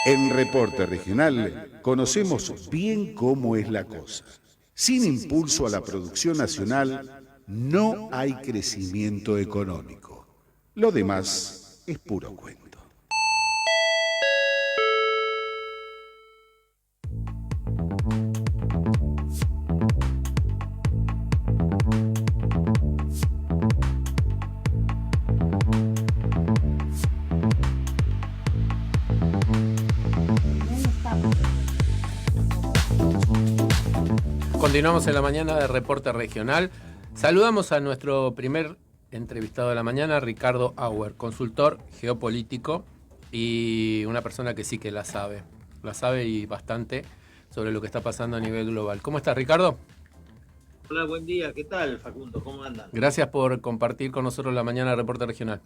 En Reporte Regional conocemos bien cómo es la cosa. Sin impulso a la producción nacional, no hay crecimiento económico. Lo demás es puro cuento. Continuamos en la mañana de Reporte Regional. Saludamos a nuestro primer entrevistado de la mañana, Ricardo Auer, consultor geopolítico y una persona que sí que la sabe y bastante sobre lo que está pasando a nivel global. ¿Cómo estás, Ricardo? Hola, buen día. ¿Qué tal, Facundo? ¿Cómo andan? Gracias por compartir con nosotros la mañana de Reporte Regional.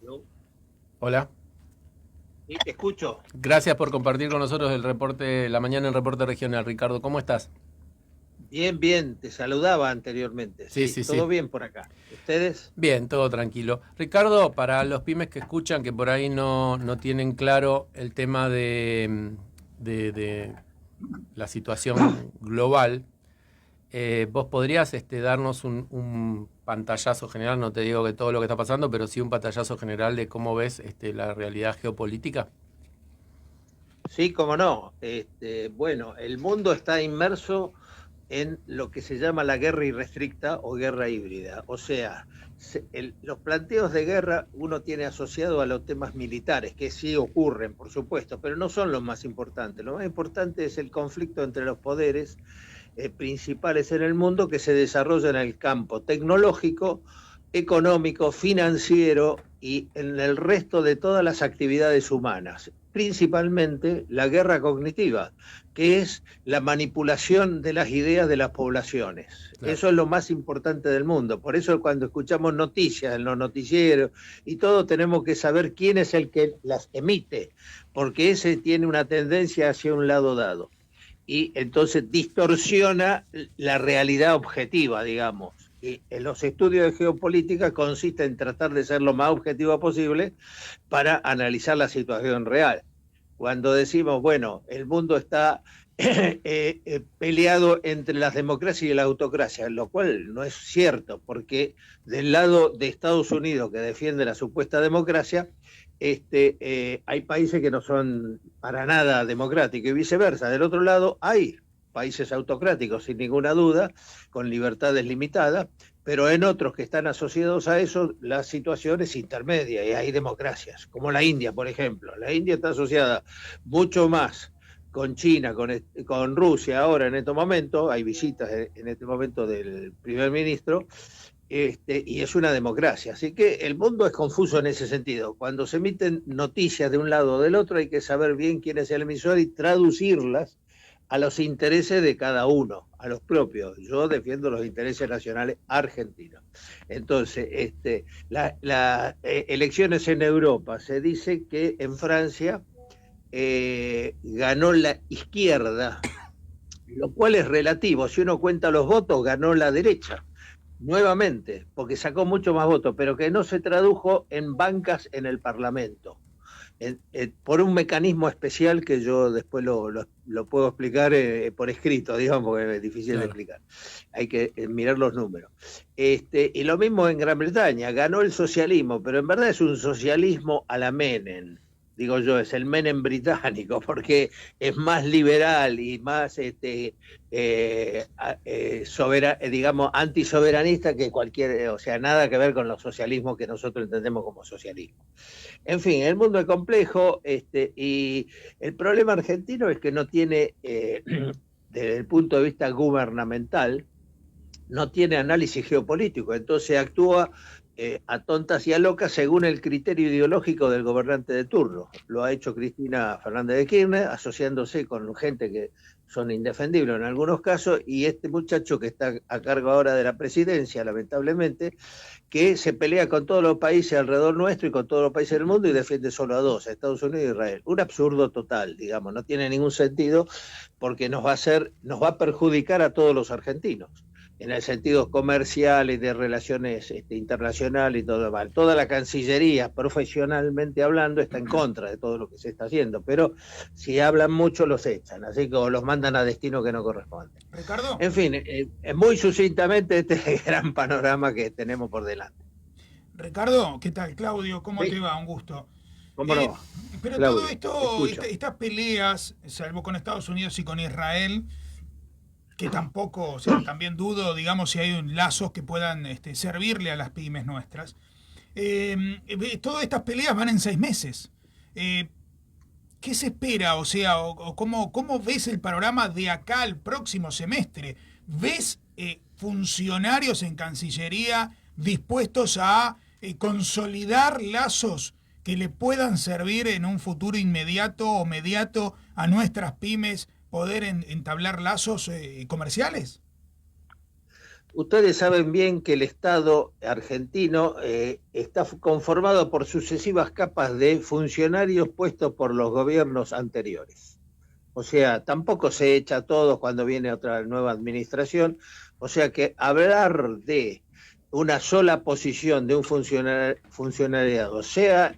¿Yo? Hola. Sí, te escucho. Gracias por compartir con nosotros la mañana en Reporte Regional. Ricardo, ¿cómo estás? Bien, bien. Te saludaba anteriormente. Sí. Todo bien por acá. ¿Ustedes? Bien, todo tranquilo. Ricardo, para los pymes que escuchan, que por ahí no tienen claro el tema de la situación global, vos podrías darnos un pantallazo general, no te digo que todo lo que está pasando, pero sí un pantallazo general de cómo ves la realidad geopolítica. Sí, cómo no. Bueno, el mundo está inmerso en lo que se llama la guerra irrestricta o guerra híbrida. O sea, los planteos de guerra uno tiene asociado a los temas militares, que sí ocurren, por supuesto, pero no son los más importantes. Lo más importante es el conflicto entre los poderes principales en el mundo que se desarrolla en el campo tecnológico, económico, financiero y en el resto de todas las actividades humanas, principalmente la guerra cognitiva, que es la manipulación de las ideas de las poblaciones. Claro. Eso es lo más importante del mundo. Por eso cuando escuchamos noticias en los noticieros y todo, tenemos que saber quién es el que las emite, porque ese tiene una tendencia hacia un lado dado. Y entonces distorsiona la realidad objetiva, digamos. Y en los estudios de geopolítica consiste en tratar de ser lo más objetivo posible para analizar la situación real. Cuando decimos, bueno, el mundo está peleado entre las democracias y la autocracia, lo cual no es cierto, porque del lado de Estados Unidos, que defiende la supuesta democracia, hay países que no son para nada democráticos y viceversa. Del otro lado hay países autocráticos, sin ninguna duda, con libertades limitadas, pero en otros que están asociados a eso, la situación es intermedia y hay democracias, como la India, por ejemplo. La India está asociada mucho más con China, con Rusia ahora en este momento, hay visitas en este momento del primer ministro, y es una democracia. Así que el mundo es confuso en ese sentido. Cuando se emiten noticias de un lado o del otro, hay que saber bien quién es el emisor y traducirlas a los intereses de cada uno, a los propios. Yo defiendo los intereses nacionales argentinos. Entonces, las elecciones en Europa, se dice que en Francia ganó la izquierda, lo cual es relativo. Si uno cuenta los votos, ganó la derecha nuevamente, porque sacó mucho más votos, pero que no se tradujo en bancas en el Parlamento. Por un mecanismo especial que yo después lo puedo explicar por escrito, digamos, porque es difícil de explicar. Hay que mirar los números. Y lo mismo en Gran Bretaña, ganó el socialismo, pero en verdad es un socialismo a la Menem. Digo yo, es el Menem británico, porque es más liberal y más digamos, antisoberanista que cualquier, o sea, nada que ver con los socialismos que nosotros entendemos como socialismo. En fin, el mundo es complejo, y el problema argentino es que no tiene, desde el punto de vista gubernamental, no tiene análisis geopolítico, entonces actúa a tontas y a locas según el criterio ideológico del gobernante de turno. Lo ha hecho Cristina Fernández de Kirchner, asociándose con gente que son indefendibles en algunos casos, y este muchacho que está a cargo ahora de la presidencia, lamentablemente, que se pelea con todos los países alrededor nuestro y con todos los países del mundo y defiende solo a dos, a Estados Unidos e Israel. Un absurdo total, digamos, no tiene ningún sentido porque nos va a perjudicar a todos los argentinos. en el sentido comercial y de relaciones internacionales y todo lo demás. Toda la Cancillería, profesionalmente hablando, está en contra de todo lo que se está haciendo, pero si hablan mucho los echan, así que o los mandan a destino que no corresponde. Ricardo. En fin, muy sucintamente este es el gran panorama que tenemos por delante. Ricardo, ¿qué tal? Claudio, ¿cómo Sí. te va? Un gusto. ¿Cómo no? Pero Claudio, todo esto, escucho. estas peleas, salvo con Estados Unidos y con Israel, que tampoco, o sea, también dudo, digamos, si hay lazos que puedan servirle a las pymes nuestras. Todas estas peleas van en 6 meses. ¿Qué se espera? O sea, ¿cómo ves el panorama de acá al próximo semestre? ¿Ves funcionarios en Cancillería dispuestos a consolidar lazos que le puedan servir en un futuro inmediato o mediato a nuestras pymes poder entablar lazos comerciales? Ustedes saben bien que el Estado argentino está conformado por sucesivas capas de funcionarios puestos por los gobiernos anteriores. O sea, tampoco se echa todo cuando viene otra nueva administración. O sea que hablar de una sola posición de un funcionariado, sea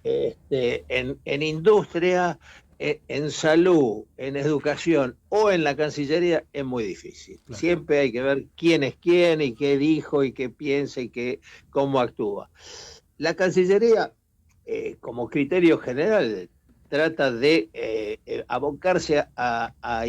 en industria, en salud, en educación o en la Cancillería, es muy difícil. Claro. Siempre hay que ver quién es quién y qué dijo y qué piensa y cómo actúa. La Cancillería, como criterio general, trata de abocarse a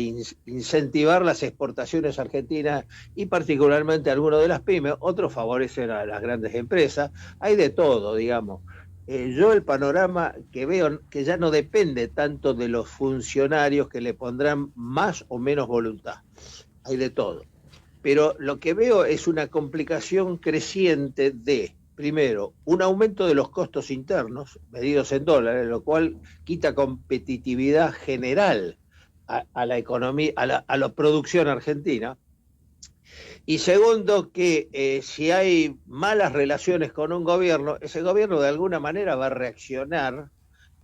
incentivar las exportaciones argentinas y particularmente algunos de las pymes, otros favorecen a las grandes empresas. Hay de todo, digamos. Yo el panorama que veo, que ya no depende tanto de los funcionarios que le pondrán más o menos voluntad, hay de todo. Pero lo que veo es una complicación creciente de, primero, un aumento de los costos internos, medidos en dólares, lo cual quita competitividad general a la economía, a la producción argentina. Y segundo, que si hay malas relaciones con un gobierno, ese gobierno de alguna manera va a reaccionar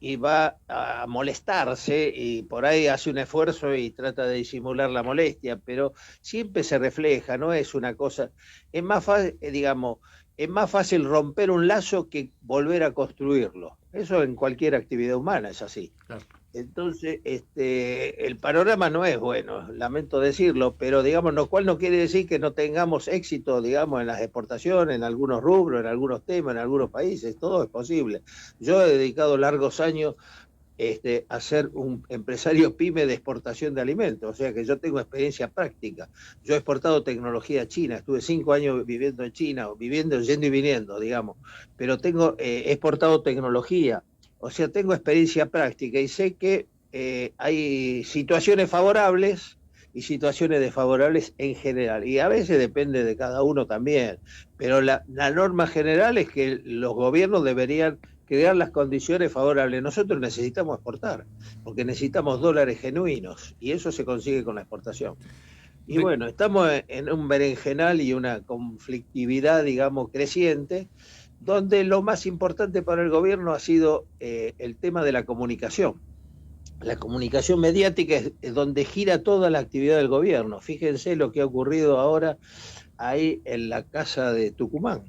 y va a molestarse y por ahí hace un esfuerzo y trata de disimular la molestia, pero siempre se refleja, no es una cosa, es más fácil, digamos, es más fácil romper un lazo que volver a construirlo. Eso en cualquier actividad humana es así. Claro. Entonces, el panorama no es bueno, lamento decirlo, pero digamos, lo cual no quiere decir que no tengamos éxito, digamos, en las exportaciones, en algunos rubros, en algunos temas, en algunos países, todo es posible. Yo he dedicado largos años a ser un empresario pyme de exportación de alimentos, o sea que yo tengo experiencia práctica. Yo he exportado tecnología a China, estuve 5 años viviendo en China, viviendo, yendo y viniendo, digamos, pero he exportado tecnología. O sea, tengo experiencia práctica y sé que hay situaciones favorables y situaciones desfavorables en general. Y a veces depende de cada uno también. Pero la norma general es que los gobiernos deberían crear las condiciones favorables. Nosotros necesitamos exportar, porque necesitamos dólares genuinos. Y eso se consigue con la exportación. Y bueno, estamos en un berenjenal y una conflictividad, digamos, creciente, donde lo más importante para el gobierno ha sido el tema de la comunicación. La comunicación mediática es donde gira toda la actividad del gobierno. Fíjense lo que ha ocurrido ahora ahí en la casa de Tucumán.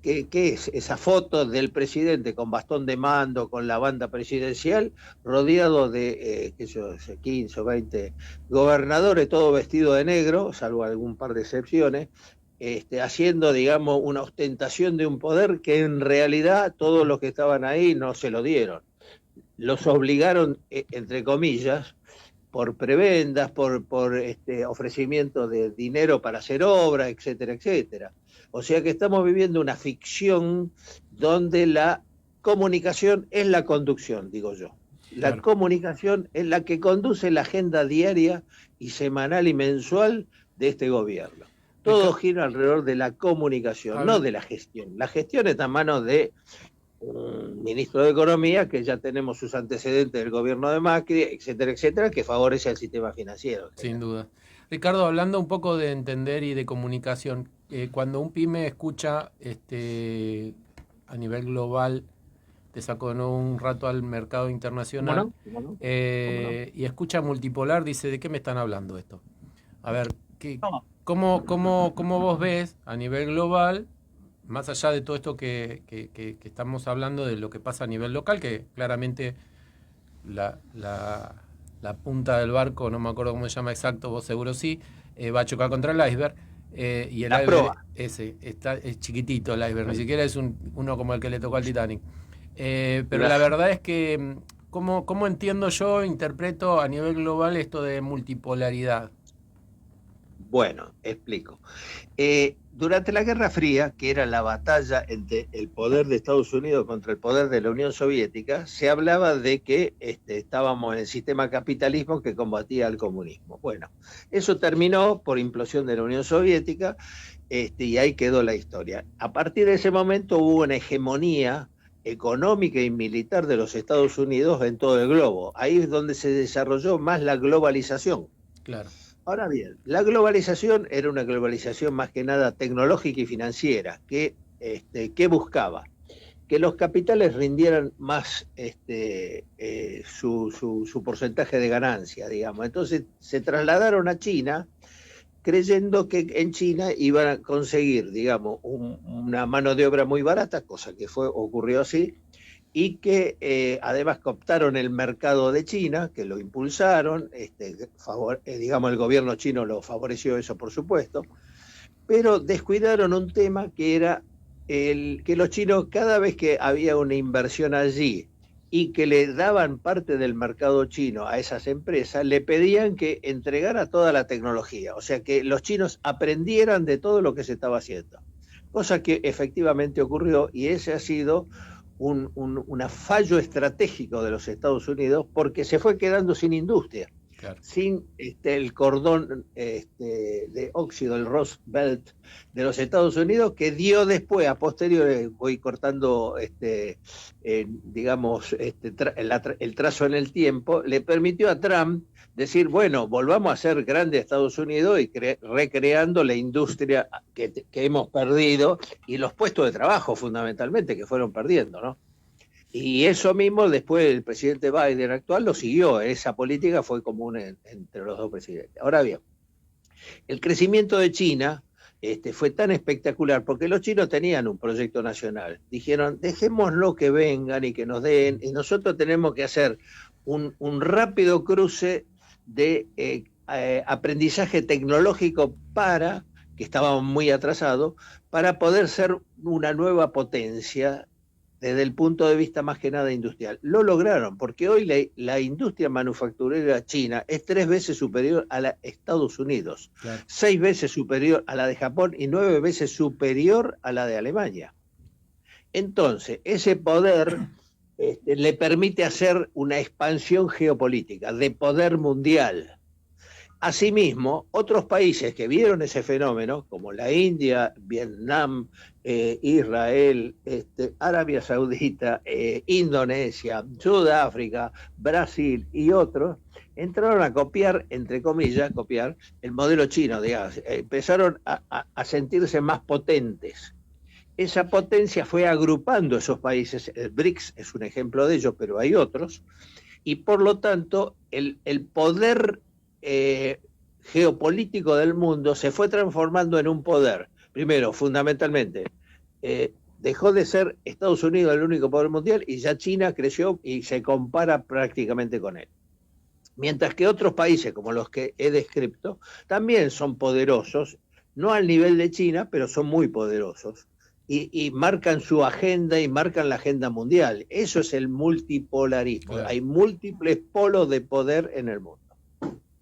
¿Qué es esa foto del presidente con bastón de mando, con la banda presidencial, rodeado de 15 o 20 gobernadores, todos vestidos de negro, salvo algún par de excepciones, haciendo, digamos, una ostentación de un poder que en realidad todos los que estaban ahí no se lo dieron. Los obligaron, entre comillas, por prebendas, por ofrecimiento de dinero para hacer obra, etcétera, etcétera. O sea que estamos viviendo una ficción donde la comunicación es la conducción, digo yo. La claro. Comunicación es la que conduce la agenda diaria y semanal y mensual de este gobierno. Todo gira alrededor de la comunicación, no de la gestión. La gestión está en manos de un ministro de Economía, que ya tenemos sus antecedentes del gobierno de Macri, etcétera, etcétera, que favorece al sistema financiero. Sin duda. Ricardo, hablando un poco de entender y de comunicación, cuando un pyme escucha a nivel global, te sacó un rato al mercado internacional, ¿Cómo no? Y escucha multipolar, dice, ¿de qué me están hablando esto? A ver, ¿Cómo vos ves a nivel global, más allá de todo esto que estamos hablando de lo que pasa a nivel local, que claramente la punta del barco, no me acuerdo cómo se llama exacto, vos seguro sí, va a chocar contra el iceberg, y el La iceberg proa. es chiquitito el iceberg, ni siquiera es uno como el que le tocó al Titanic. Pero Claro. la verdad es que, ¿cómo entiendo yo, interpreto a nivel global esto de multipolaridad? Bueno, explico. Durante la Guerra Fría, que era la batalla entre el poder de Estados Unidos contra el poder de la Unión Soviética, se hablaba de que estábamos en el sistema capitalismo que combatía al comunismo. Bueno, eso terminó por implosión de la Unión Soviética, y ahí quedó la historia. A partir de ese momento hubo una hegemonía económica y militar de los Estados Unidos en todo el globo. Ahí es donde se desarrolló más la globalización. Claro. Ahora bien, la globalización era una globalización más que nada tecnológica y financiera, que buscaba que los capitales rindieran más su porcentaje de ganancia, digamos. Entonces se trasladaron a China creyendo que en China iban a conseguir, digamos, una mano de obra muy barata, cosa que ocurrió así, y que además cooptaron el mercado de China, que lo impulsaron, digamos, el gobierno chino lo favoreció eso, por supuesto, pero descuidaron un tema que era que los chinos, cada vez que había una inversión allí y que le daban parte del mercado chino a esas empresas, le pedían que entregara toda la tecnología, o sea, que los chinos aprendieran de todo lo que se estaba haciendo, cosa que efectivamente ocurrió, y ese ha sido un fallo estratégico de los Estados Unidos, porque se fue quedando sin industria, Claro. sin el cordón de óxido, el Rust Belt de los Estados Unidos, que dio después, a posteriori, voy cortando, digamos, el trazo en el tiempo, le permitió a Trump decir, bueno, volvamos a ser grande Estados Unidos y recreando la industria que hemos perdido y los puestos de trabajo fundamentalmente que fueron perdiendo, ¿no? Y eso mismo después el presidente Biden actual lo siguió, esa política fue común entre los dos presidentes. Ahora bien, el crecimiento de China fue tan espectacular porque los chinos tenían un proyecto nacional. Dijeron, dejémoslo que vengan y que nos den, y nosotros tenemos que hacer un rápido cruce de aprendizaje tecnológico que estábamos muy atrasados, para poder ser una nueva potencia desde el punto de vista más que nada industrial. Lo lograron, porque hoy la industria manufacturera china es 3 veces superior a la de Estados Unidos, Claro. 6 veces superior a la de Japón y 9 veces superior a la de Alemania. Entonces, ese poder le permite hacer una expansión geopolítica de poder mundial. Asimismo, otros países que vieron ese fenómeno, como la India, Vietnam, Israel, Arabia Saudita, Indonesia, Sudáfrica, Brasil y otros, entraron a copiar, entre comillas, copiar el modelo chino, digamos. Empezaron a sentirse más potentes. Esa potencia fue agrupando esos países. El BRICS es un ejemplo de ello, pero hay otros. Y por lo tanto, el poder geopolítico del mundo se fue transformando en un poder. Primero, fundamentalmente, dejó de ser Estados Unidos el único poder mundial y ya China creció y se compara prácticamente con él. Mientras que otros países, como los que he descrito, también son poderosos, no al nivel de China, pero son muy poderosos. Y marcan su agenda y marcan la agenda mundial. Eso es el multipolarismo. Claro. Hay múltiples polos de poder en el mundo.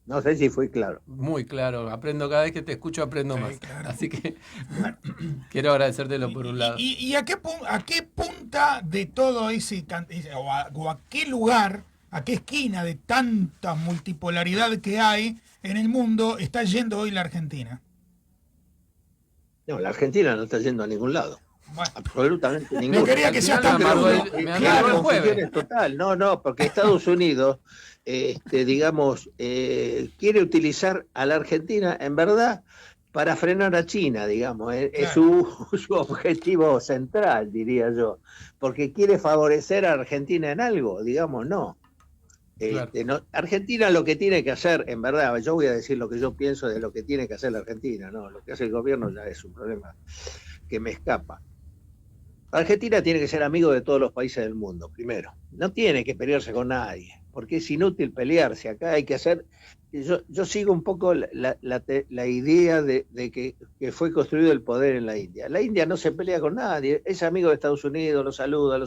No sé si fui claro. Muy claro, aprendo cada vez que te escucho, aprendo Sí, más. claro. Así que quiero agradecértelo por un lado. ¿Y a qué punta de todo ese, o a qué lugar, a qué esquina de tanta multipolaridad que hay en el mundo está yendo hoy la Argentina? No, la Argentina no está yendo a ningún lado. Bueno, Absolutamente ningún. no quería que seas tan me amargó duro. me La amargó el confusión jueves. es total. No, porque Estados Unidos, digamos, quiere utilizar a la Argentina, en verdad, para frenar a China, digamos. Es su objetivo central, diría yo. Porque quiere favorecer a Argentina en algo, digamos, no. Claro. Argentina lo que tiene que hacer, en verdad, yo voy a decir lo que yo pienso de lo que tiene que hacer la Argentina, no, lo que hace el gobierno ya es un problema que me escapa. Argentina tiene que ser amigo de todos los países del mundo, primero. No tiene que pelearse con nadie, porque es inútil pelearse. Acá hay que hacer... Yo sigo un poco la idea de que fue construido el poder en la India. La India no se pelea con nadie, es amigo de Estados Unidos, lo saluda,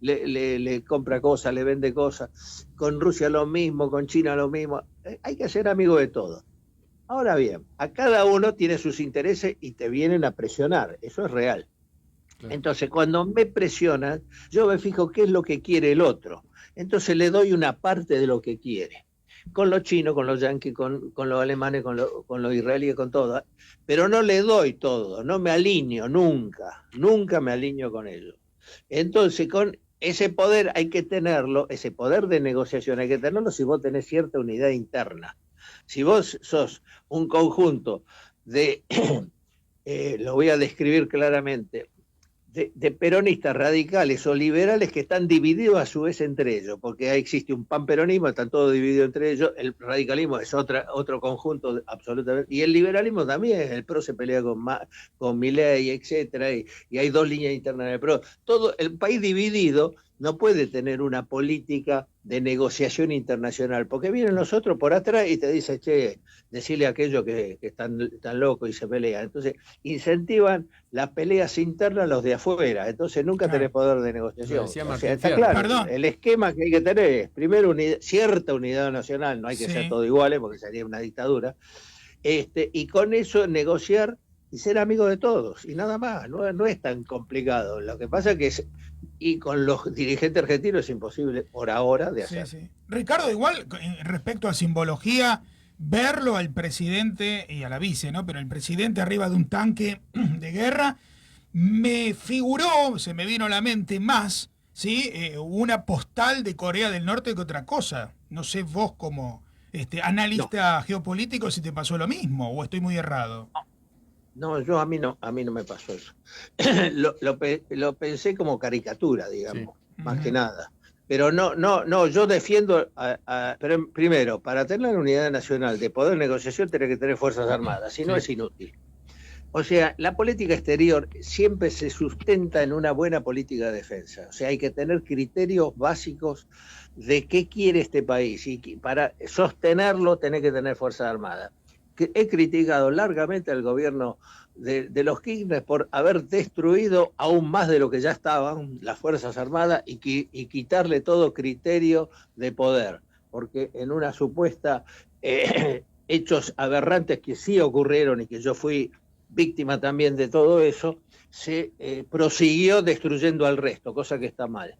le compra cosas, le vende cosas. Con Rusia lo mismo, con China lo mismo. Hay que ser amigo de todos. Ahora bien, a cada uno tiene sus intereses y te vienen a presionar, eso es real. Entonces, cuando me presionan, yo me fijo qué es lo que quiere el otro. Entonces le doy una parte de lo que quiere. Con los chinos, con los yanquis, con los alemanes, con los israelíes, con todo. Pero no le doy todo, no me alineo nunca. Nunca me alineo con ellos. Entonces, con ese poder hay que tenerlo, ese poder de negociación hay que tenerlo si vos tenés cierta unidad interna. Si vos sos un conjunto de, lo voy a describir claramente, de peronistas radicales o liberales que están divididos a su vez entre ellos, porque ahí existe un panperonismo, están todos divididos entre ellos, el radicalismo es otro conjunto absolutamente, y el liberalismo también, el PRO se pelea con Milei, etcétera, y hay dos líneas internas del PRO. Todo el país dividido no puede tener una política de negociación internacional, porque vienen los otros por atrás y te dicen, che, decirle a aquellos que están locos y se pelean. Entonces, incentivan las peleas internas a los de afuera, entonces nunca tenés poder de negociación. O sea, está claro, el esquema que hay que tener es, primero, cierta unidad nacional, no hay que ser todos iguales, porque sería una dictadura, y con eso negociar y ser amigo de todos, y nada más, no es tan complicado. Lo que pasa que es, y con los dirigentes argentinos es imposible por ahora de hacer. Sí. Ricardo, igual respecto a simbología, verlo al presidente y a la vice, ¿no? Pero el presidente arriba de un tanque de guerra, me figuró, se me vino a la mente más, ¿sí? Una postal de Corea del Norte que otra cosa. No sé vos como analista geopolítico si te pasó lo mismo o estoy muy errado. No, a mí no me pasó eso. lo pensé como caricatura, digamos, más que nada. Pero no, yo defiendo, pero primero, para tener la unidad nacional de poder de negociación tenés que tener fuerzas armadas, si no es inútil. O sea, la política exterior siempre se sustenta en una buena política de defensa. O sea, hay que tener criterios básicos de qué quiere este país y para sostenerlo tenés que tener fuerzas armadas. He criticado largamente al gobierno de los Kirchner por haber destruido aún más de lo que ya estaban las Fuerzas Armadas y quitarle todo criterio de poder, porque en una supuesta hechos aberrantes que sí ocurrieron y que yo fui víctima también de todo eso, se prosiguió destruyendo al resto, cosa que está mal.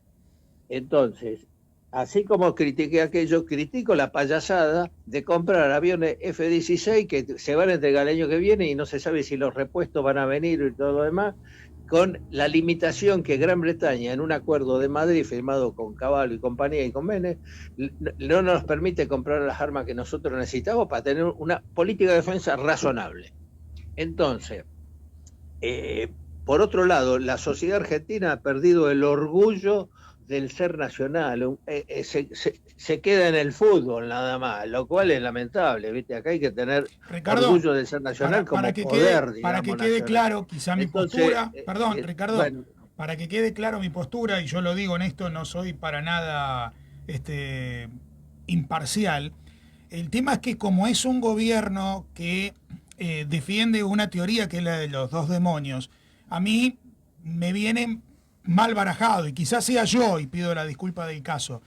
Entonces, así como critiqué aquello, critico la payasada de comprar aviones F-16 que se van a entregar el año que viene y no se sabe si los repuestos van a venir y todo lo demás, con la limitación que Gran Bretaña, en un acuerdo de Madrid firmado con Cavallo y compañía y con Menem, no nos permite comprar las armas que nosotros necesitamos para tener una política de defensa razonable. Entonces, por otro lado, la sociedad argentina ha perdido el orgullo del ser nacional, se queda en el fútbol nada más, lo cual es lamentable, ¿viste? Acá hay que tener orgullo del ser nacional como poder, digamos, para que quede claro, quizá mi postura, perdón, Ricardo, bueno, para que quede claro mi postura, y yo lo digo en esto, no soy para nada imparcial, el tema es que como es un gobierno que defiende una teoría que es la de los dos demonios, a mí me viene mal barajado, y quizás sea yo, y pido la disculpa del caso.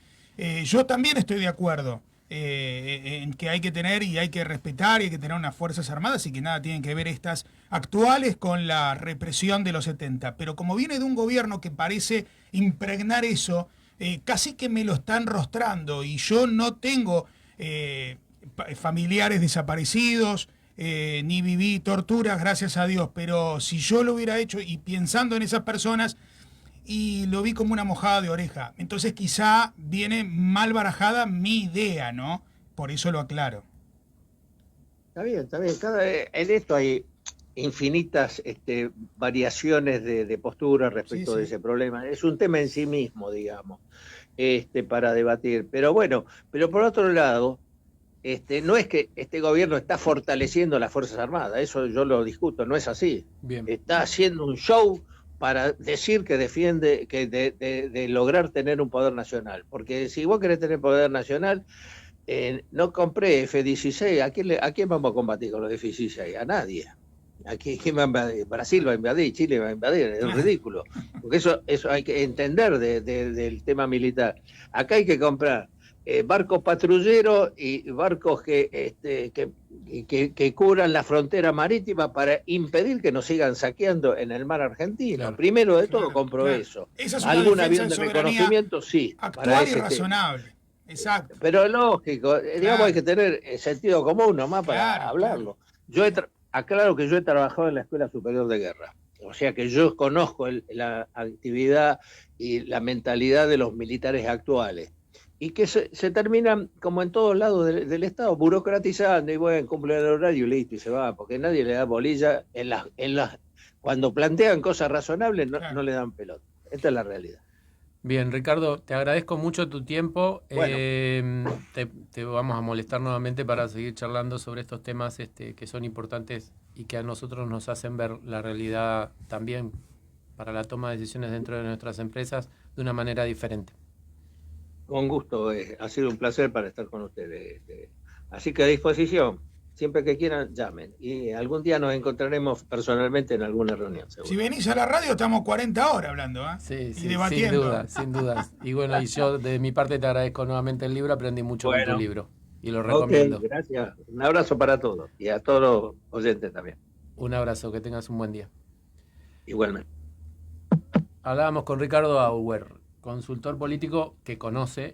Yo también estoy de acuerdo en que hay que tener y hay que respetar y hay que tener unas fuerzas armadas y que nada tienen que ver estas actuales con la represión de los 70. Pero como viene de un gobierno que parece impregnar eso, casi que me lo están rostrando y yo no tengo familiares desaparecidos, ni viví torturas, gracias a Dios, pero si yo lo hubiera hecho y pensando en esas personas, y lo vi como una mojada de oreja. Entonces quizá viene mal barajada mi idea, ¿no? Por eso lo aclaro. Está bien. En esto hay infinitas variaciones de postura respecto Sí, de sí. ese problema. Es un tema en sí mismo, digamos, para debatir. Pero bueno, pero por otro lado, no es que este gobierno está fortaleciendo las Fuerzas Armadas, eso yo lo discuto, no es así. Bien. Está haciendo un show para decir que defiende, que de lograr tener un poder nacional. Porque si vos querés tener poder nacional, no compré F-16, ¿a quién vamos a combatir con los F-16? A nadie. ¿Quién va a invadir? Brasil va a invadir, Chile va a invadir, es ridículo. Porque eso hay que entender del tema militar. Acá hay que comprar barcos patrulleros y barcos que cubran la frontera marítima para impedir que nos sigan saqueando en el mar argentino. Claro. Claro, de todo compro eso. Esa es una ¿Algún defensa avión de de soberanía reconocimiento? Sí. Para actual y ese tema. razonable. Exacto. Pero lógico, digamos, hay que tener sentido común nomás para Claro, hablarlo. Yo aclaro que yo he trabajado en la Escuela Superior de Guerra, o sea que yo conozco la actividad y la mentalidad de los militares actuales, y que se terminan, como en todos lados del Estado, burocratizando, y bueno, cumplen el horario y listo, y se va, porque nadie le da bolilla cuando plantean cosas razonables, Claro. no le dan pelota. Esta es la realidad. Bien, Ricardo, te agradezco mucho tu tiempo. Bueno. Te vamos a molestar nuevamente para seguir charlando sobre estos temas que son importantes y que a nosotros nos hacen ver la realidad también para la toma de decisiones dentro de nuestras empresas de una manera diferente. Con gusto, ha sido un placer para estar con ustedes. Así que a disposición, siempre que quieran, llamen. Y algún día nos encontraremos personalmente en alguna reunión, seguro. Si venís a la radio, estamos 40 horas hablando, ¿eh? Sí, y sí, debatiendo. sin dudas. Y bueno, y yo de mi parte te agradezco nuevamente el libro, aprendí mucho con tu libro y lo recomiendo. Ok, gracias. Un abrazo para todos y a todos los oyentes también. Un abrazo, que tengas un buen día. Igualmente. Hablábamos con Ricardo Auer, consultor político que conoce